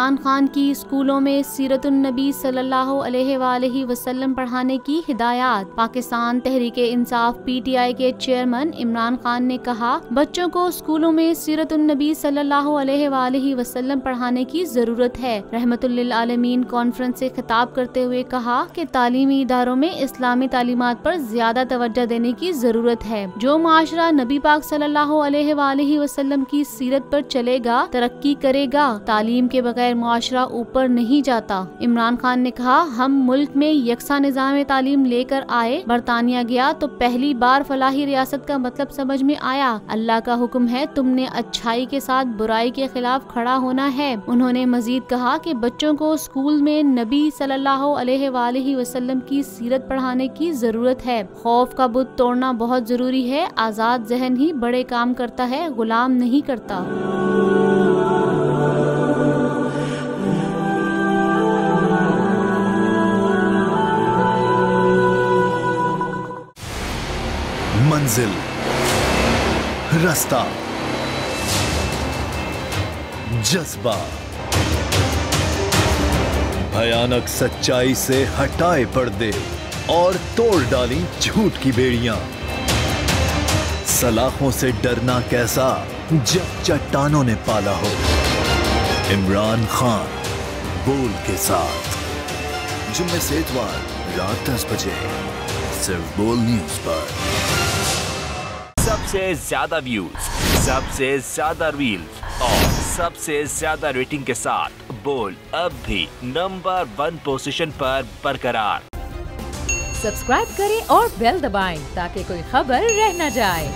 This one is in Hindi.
इमरान खान की स्कूलों में सीरतुन नबी सल्लल्लाहु अलैहि वसल्लम पढ़ाने की हिदायत। पाकिस्तान तहरीक इंसाफ PTI के चेयरमैन इमरान खान ने कहा, बच्चों को स्कूलों में सीरतुन नबी सल्लल्लाहु अलैहि वसल्लम पढ़ाने की जरूरत है। रहमतुल लिल आलमीन कॉन्फ्रेंस से खिताब करते हुए कहा कि तालीमी इदारों में इस्लामी तालीमात पर ज्यादा तवज्जो देने की जरूरत है। जो माशरा नबी पाक सल्लल्लाहु अलैहि वसल्लम की सीरत पर चलेगा तरक्की करेगा। तालीम के बगैर मुआशरा ऊपर नहीं जाता। इमरान खान ने कहा, हम मुल्क में यकसा निज़ाम तालीम लेकर आए। बरतानिया गया तो पहली बार फलाही रियासत का मतलब समझ में आया। अल्लाह का हुक्म है, तुमने अच्छाई के साथ बुराई के खिलाफ खड़ा होना है। उन्होंने मजीद कहा कि बच्चों को स्कूल में नबी सल्लल्लाहु अलैहि वसल्लम की सीरत पढ़ाने की जरूरत है। खौफ का बुत तोड़ना बहुत जरूरी है। आजाद जहन ही बड़े काम करता है, गुलाम नहीं करता। मंजिल, रास्ता, जज्बा, भयानक सच्चाई से हटाए पर्दे और तोड़ डाली झूठ की बेड़ियां। सलाखों से डरना कैसा जब चट्टानों ने पाला हो। इमरान खान बोल के साथ जुम्मे से इतवार रात 10 बजे सिर्फ बोल न्यूज पर। सबसे ज्यादा व्यूज, सबसे ज्यादा रील्स और सबसे ज्यादा रेटिंग के साथ बोल अब भी नंबर 1 पोजीशन पर बरकरार। सब्सक्राइब करें और बेल दबाएं ताकि कोई खबर रह न जाए।